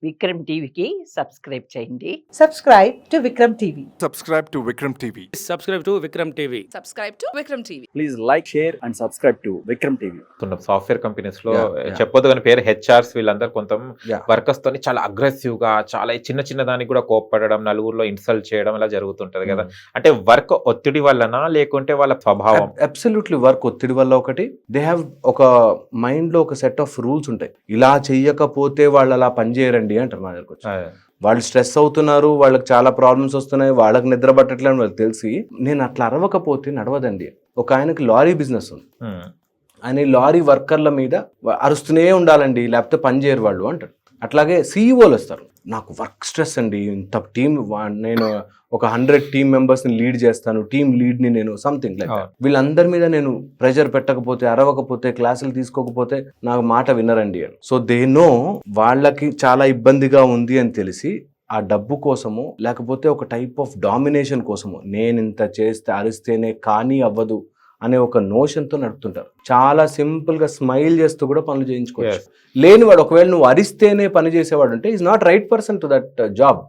విక్రమ్ టీవీకి సబ్స్క్రైబ్ చేయండి. Subscribe to Vikram TV. Subscribe to Vikram TV. Subscribe to Vikram TV. Subscribe to Vikram TV. Please like, share and subscribe to Vikram TV. Software companies లో Yeah. చెప్పొద్దు కానీ పేరు HRs వీళ్ళందరూ కొంత Yeah. Workers తోని చాలా aggressive గా చాలా చిన్న చిన్న దానికి కూడా కోప్పడడం, నలుగురిలో ఇన్సల్ట్ చేయడం ఇలా జరుగుతుంటది కదా. అంటే వర్క్ ఒత్తిడి వల్లనా లేకుంటే వాళ్ళ స్వభావం? అబ్సల్యూట్లీ వర్క్ ఒత్తిడి వల్ల ఒకటి. దే హ్యావ్ ఒక మైండ్ లో ఒక సెట్ ఆఫ్ రూల్స్ ఉంటాయి. ఇలా చెయ్యకపోతే వాళ్ళు అలా పనిచేయరండి అంటారు నా దగ్గరకు వచ్చి. వాళ్ళు స్ట్రెస్ అవుతున్నారు, వాళ్ళకి చాలా ప్రాబ్లమ్స్ వస్తున్నాయి, వాళ్ళకి నిద్ర పట్టట్లేదు వాళ్ళకి తెలిసి నేను అట్లా అరవకపోతే నడవదండి. ఒక ఆయనకి లారీ బిజినెస్ ఉంది. ఆయన లారీ వర్కర్ల మీద అరుస్తూనే ఉండాలండి, లేకపోతే పని చేయరు వాళ్ళు అంటారు. అట్లాగే సీఈఓలు వస్తారు, నాకు వర్క్ స్ట్రెస్ అండి, ఇంత టీం నేను ఒక 100 టీమ్ మెంబర్స్ని లీడ్ చేస్తాను, టీమ్ లీడ్ని నేను సంథింగ్ లైక్ వీళ్ళందరి మీద నేను ప్రెషర్ పెట్టకపోతే, అరవకపోతే, క్లాసులు తీసుకోకపోతే నాకు మాట వినరండి అని. సో దే నో వాళ్ళకి చాలా ఇబ్బందిగా ఉంది అని తెలిసి ఆ డబ్బు కోసము లేకపోతే ఒక టైప్ ఆఫ్ డామినేషన్ కోసము నేను ఇంత చేస్తే అరిస్తేనే కానీ అవ్వదు అనే ఒక నోషన్తో నడుపుతుంటారు. చాలా సింపుల్ గా స్మైల్ చేస్తూ కూడా పనులు చేయించుకోవచ్చు. లేనివాడు ఒకవేళ నువ్వు అరిస్తేనే పని చేసేవాడు అంటే is not right person to that job.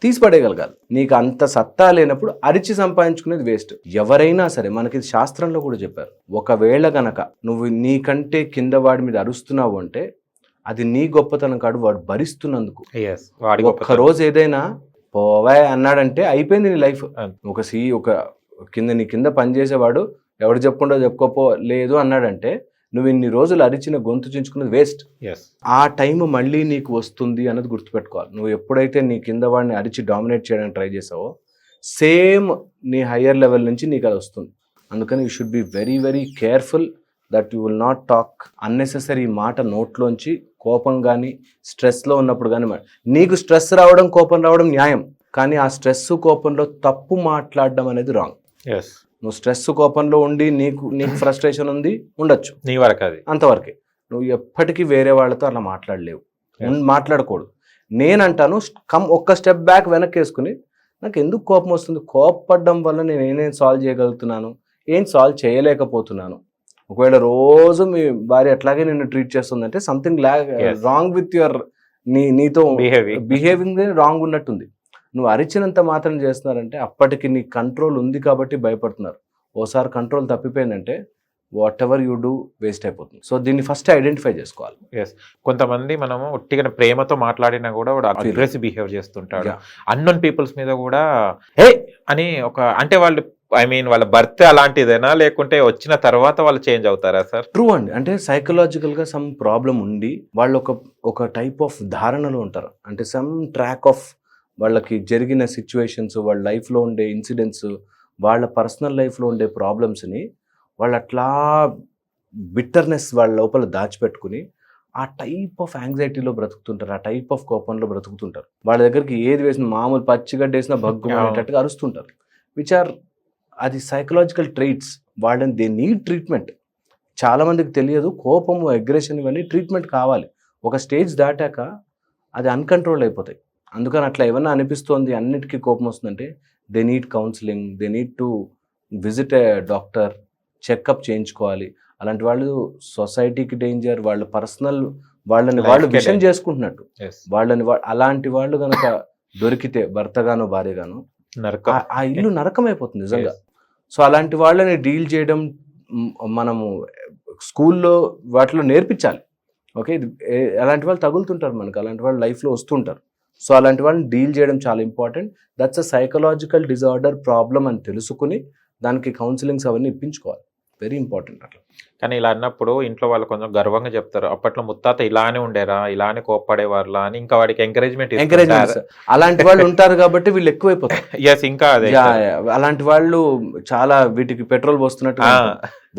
తీసిపడేయగలగాలి. నీకు అంత సత్తా లేనప్పుడు అరిచి సంపాదించుకునేది వేస్ట్. ఎవరైనా సరే మనకి శాస్త్రంలో కూడా చెప్పారు, ఒకవేళ గనక నువ్వు నీకంటే కింద వాడి మీద అరుస్తున్నావు అంటే అది నీ గొప్పతనం కాదు, వాడు భరిస్తున్నందుకు. ఒక్కరోజు ఏదైనా పోవా అన్నాడంటే అయిపోయింది నీ లైఫ్. ఒక నీ కింద పనిచేసేవాడు ఎవడు చెప్పుకుంటో చెప్పుకోపో లేదు అన్నాడంటే నువ్వు ఇన్ని రోజులు అరిచిన గొంతు చించుకున్నది వేస్ట్. ఆ టైం మళ్ళీ నీకు వస్తుంది అన్నది గుర్తుపెట్టుకోవాలి. నువ్వు ఎప్పుడైతే నీ కింద వాడిని అరిచి డామినేట్ చేయడానికి ట్రై చేసావో సేమ్ నీ హయ్యర్ లెవెల్ నుంచి నీకు అది వస్తుంది. అందుకని you should be very very careful that you will not talk unnecessary మాట నోట్లోంచి. కోపం కానీ స్ట్రెస్లో ఉన్నప్పుడు కానీ, నీకు స్ట్రెస్ రావడం కోపం రావడం న్యాయం, కానీ ఆ స్ట్రెస్ కోపంలో తప్పు మాట్లాడడం అనేది రాంగ్. నువ్వు స్ట్రెస్ కోపంలో ఉండి నీకు ఫ్రస్ట్రేషన్ ఉంది ఉండొచ్చు, నీ వరకు అది అంతవరకే. నువ్వు ఎప్పటికీ వేరే వాళ్ళతో అలా మాట్లాడలేవు, మాట్లాడకూడదు. నేనంటాను ఒక్క స్టెప్ బ్యాక్ వెనక్కి వేసుకుని నాకు ఎందుకు కోపం వస్తుంది, కోపపడడం వల్ల నేను ఏం సాల్వ్ చేయగలుగుతున్నాను, ఏం సాల్వ్ చేయలేకపోతున్నాను. ఒకవేళ రోజు మీ భార్య అట్లాగే నిన్ను ట్రీట్ చేస్తుందంటే సంథింగ్ రాంగ్ విత్ యువర్ నీతో బిహేవింగ్ రాంగ్ ఉన్నట్టుంది. నువ్వు అరిచినంత మాత్రం చేస్తున్నారంటే అప్పటికి నీ కంట్రోల్ ఉంది కాబట్టి భయపడుతున్నారు. ఓసారి కంట్రోల్ తప్పిపోయిందంటే whatever you do waste అయిపోతుంది. సో దీన్ని ఫస్ట్ ఐడెంటిఫై చేసుకోవాలి. కొంతమంది మనము ఒట్టిగా ప్రేమతో మాట్లాడినా కూడా వాడు అగ్రెసివ్ బిహేవ్ చేస్తుంటాడు. అన్నోన్ పీపుల్స్ మీద కూడా హే అని అంటే వాళ్ళు వాళ్ళ బర్త్ అలాంటిదేనా లేకుంటే వచ్చిన తర్వాత వాళ్ళు చేంజ్ అవుతారా సార్? ట్రూ అండి. అంటే సైకలాజికల్ గా సమ్ ప్రాబ్లం ఉండి వాళ్ళు ఒక టైప్ ఆఫ్ ధారణలో ఉంటారు. అంటే సమ్ ట్రాక్ ఆఫ్ వాళ్ళకి జరిగిన సిచ్యువేషన్స్, వాళ్ళ లైఫ్లో ఉండే ఇన్సిడెంట్స్, వాళ్ళ పర్సనల్ లైఫ్లో ఉండే ప్రాబ్లమ్స్ని వాళ్ళు అట్లా బిట్టర్నెస్ వాళ్ళ లోపల దాచిపెట్టుకుని ఆ టైప్ ఆఫ్ యాంగ్జైటీలో బ్రతుకుతుంటారు, ఆ టైప్ ఆఫ్ కోపంలో బ్రతుకుతుంటారు. వాళ్ళ దగ్గరికి ఏది వేసిన మామూలు పచ్చిగడ్డ వేసినా భగ్గు అనేటట్టుగా అరుస్తుంటారు. విచ్ ఆర్ అది సైకలాజికల్ ట్రైట్స్. వాళ్ళని దే నీడ్ ట్రీట్మెంట్. చాలామందికి తెలియదు కోపము, అగ్రెషన్ ఇవన్నీ ట్రీట్మెంట్ కావాలి. ఒక స్టేజ్ దాటాక అది అన్కంట్రోల్ అయిపోతాయి. అందుకని అట్లా ఏమన్నా అనిపిస్తోంది, అన్నిటికీ కోపం వస్తుందంటే they need counselling, they need to visit A doctor, checkup చేయించుకోవాలి. అలాంటి వాళ్ళు సొసైటీకి డేంజర్, వాళ్ళ పర్సనల్ వాళ్ళని వాళ్ళు విషయం చేసుకుంటున్నట్టు. అలాంటి వాళ్ళు కనుక దొరికితే భర్తగానో భార్యగానో ఆ ఇల్లు నరకం అయిపోతుంది నిజంగా. సో అలాంటి వాళ్ళని డీల్ చేయడం మనము స్కూల్లో వాటిలో నేర్పించాలి. ఓకే, అలాంటి వాళ్ళు తగులుతుంటారు మనకు, అలాంటి వాళ్ళు లైఫ్లో వస్తుంటారు. సో అలాంటి వాళ్ళని డీల్ చేయడం చాలా important. That's a psychological disorder problem అని తెలుసుకుని దానికి కౌన్సిలింగ్స్ అవన్నీ ఇప్పించుకోవాలి. Very important. అట్లా కానీ ఇలా అన్నప్పుడు ఇంట్లో వాళ్ళు కొంచెం గర్వంగా చెప్తారు, అప్పట్లో ముత్తాత ఇలానే ఉండేరా, ఇలానే కోప్పడేవారులా అని. ఇంకా వాడికి ఎంకరేజ్మెంట్ అలాంటి వాళ్ళు ఉంటారు కాబట్టి వీళ్ళు ఎక్కువైపోతారు. ఇంకా అదే అలాంటి వాళ్ళు చాలా వీటికి పెట్రోల్ పోస్తున్నట్టు.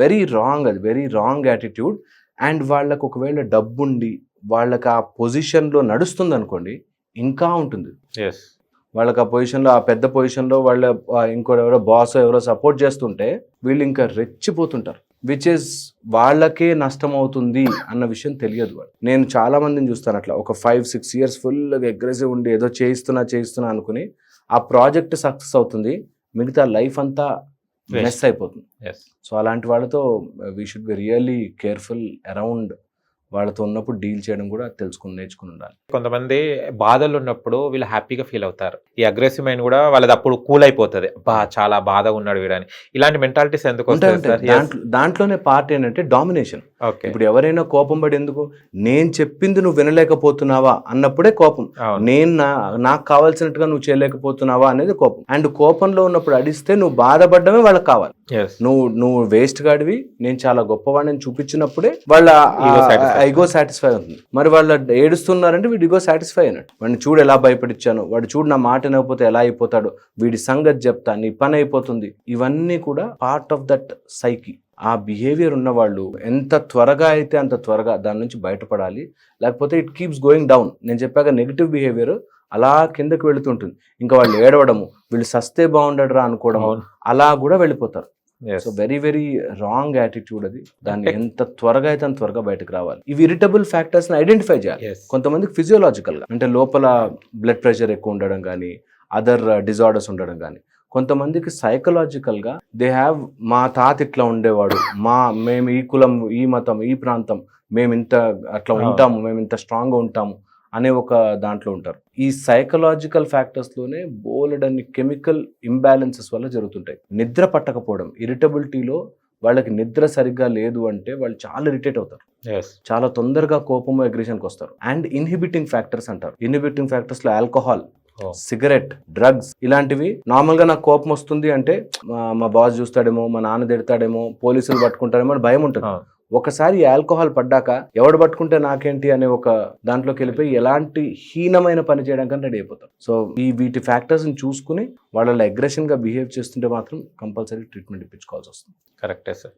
వెరీ రాంగ్, అది వెరీ రాంగ్ యాటిట్యూడ్. అండ్ వాళ్ళకు ఒకవేళ డబ్బుండి వాళ్ళకి ఆ పొజిషన్లో నడుస్తుంది అనుకోండి, ఇంకా ఉంటుంది. వాళ్ళకి ఆ పొజిషన్లో, ఆ పెద్ద పొజిషన్లో వాళ్ళ ఇంకోటి ఎవరో బాస్ ఎవరో సపోర్ట్ చేస్తుంటే వీళ్ళు ఇంకా రెచ్చిపోతుంటారు. విచ్ ఇస్ వాళ్ళకే నష్టం అవుతుంది అన్న విషయం తెలియదు వాళ్ళు. నేను చాలా మందిని చూస్తాను అట్లా, ఒక 5-6 years ఫుల్గా అగ్రెసివ్ ఉండి ఏదో చేయిస్తున్నా అనుకుని ఆ ప్రాజెక్ట్ సక్సెస్ అవుతుంది, మిగతా లైఫ్ అంతా మెస్ అయిపోతుంది. సో అలాంటి వాళ్ళతో we should be really careful around వాళ్ళతో ఉన్నప్పుడు డీల్ చేయడం కూడా నేర్చుకుని ఉండాలి. కొంతమంది బాధలు ఉన్నప్పుడు వీళ్ళు హ్యాపీగా ఫీల్ అవుతారు. ఈ అగ్రెసివ్ మైండ్ కూడా వాళ్ళది అప్పుడు కూల్ అయిపోతుంది. చాలా బాధగా ఉన్నాడు వీడని. ఇలాంటి మెంటాలిటీస్ ఎందుకు ఉంటాయి. వస్తాయి సార్? దాంట్లోనే పార్ట్ ఏంటంటే డామినేషన్. ఓకే. ఇప్పుడు ఎవరైనా కోపం పడి ఎందుకు నేను చెప్పింది నువ్వు వినలేకపోతున్నావా అన్నప్పుడే కోపం. నేను నాకు కావాల్సినట్టుగా నువ్వు చేయలేకపోతున్నావా అనేది కోపం. అండ్ కోపంలో ఉన్నప్పుడు అడిస్తే నువ్వు బాధపడమే వాళ్ళకి కావాలి. నువ్వు వేస్ట్ గాడివి, నేను చాలా గొప్పవాడిని చూపించినప్పుడే వాళ్ళ ఈగో సాటిస్ఫై అవుతుంది. మరి వాళ్ళు ఏడుస్తున్నారంటే వీడి ఈగో సాటిస్ఫై అయినట్టు. వాడిని చూడు ఎలా భయపడిచ్చాను, వాడు చూడు నా మాట వినకపోతే ఎలా అయిపోతాడు, వీడి సంగతి చెప్తా, నీ పని అయిపోతుంది. ఇవన్నీ కూడా పార్ట్ ఆఫ్ దట్ సైకి. ఆ బిహేవియర్ ఉన్న వాళ్ళు ఎంత త్వరగా అయితే అంత త్వరగా దాని నుంచి బయటపడాలి. లేకపోతే ఇట్ కీప్స్ గోయింగ్ డౌన్. నేను చెప్పాక నెగిటివ్ బిహేవియర్ అలా కిందకి వెళుతుంటుంది. ఇంకా వాళ్ళు ఏడవడము, వీళ్ళు సస్తే బాగుండడరా అనుకోవడం, అలా కూడా వెళ్ళిపోతారు. So very very wrong attitude అది. దాన్ని ఎంత త్వరగా అయితే అంత త్వరగా బయటకు రావాలి. ఇవి ఇరిటబుల్ ఫ్యాక్టర్స్ ని ఐడెంటిఫై చేయాలి. కొంతమందికి ఫిజియోలాజికల్ గా అంటే లోపల బ్లడ్ ప్రెషర్ ఎక్కువ ఉండడం కానీ, అదర్ డిజార్డర్స్ ఉండడం కానీ, కొంతమందికి సైకలాజికల్ గా దే హ్యావ్ మా తాత ఇట్లా ఉండేవాడు, మేము ఈ కులం, ఈ మతం, ఈ ప్రాంతం, మేము ఇంత అట్లా ఉంటాము, మేము ఇంత స్ట్రాంగ్ గా ఉంటాము అనే ఒక దాంట్లో ఉంటారు. ఈ సైకలాజికల్ ఫ్యాక్టర్స్ లోనే బోలెడన్ని కెమికల్ ఇంబ్యాలెన్సెస్ వల్ల జరుగుతుంటాయి. నిద్ర పట్టకపోవడం, ఇరిటబిలిటీలో వాళ్ళకి నిద్ర సరిగ్గా లేదు అంటే వాళ్ళు చాలా ఇరిటేట్ అవుతారు, చాలా తొందరగా కోపము అగ్రెషన్కి వస్తారు. అండ్ ఇన్హిబిటింగ్ ఫ్యాక్టర్స్ అంటారు. ఇన్హిబిటింగ్ ఫ్యాక్టర్స్ లో ఆల్కహాల్, సిగరెట్, డ్రగ్స్ ఇలాంటివి. నార్మల్ గా నాకు కోపం వస్తుంది అంటే మా బాస్ చూస్తాడేమో, మా నాన్న తిడతాడేమో, పోలీసులు పట్టుకుంటారేమో అని భయం ఉంటుంది. ఒకసారి ఆల్కహాల్ పడ్డాక ఎవడు పట్టుకుంటే నాకేంటి అనే ఒక దాంట్లోకి వెళ్ళిపోయి ఎలాంటి హీనమైన పని చేయడానికి రెడీ అయిపోతారు. సో వీటి ఫ్యాక్టర్స్ ని చూసుకుని వాళ్ళ అగ్రెషన్ గా బిహేవ్ చేస్తుంటే మాత్రం కంపల్సరీ ట్రీట్మెంట్ ఇప్పించుకోవాల్సి వస్తుంది. కరెక్టే సార్.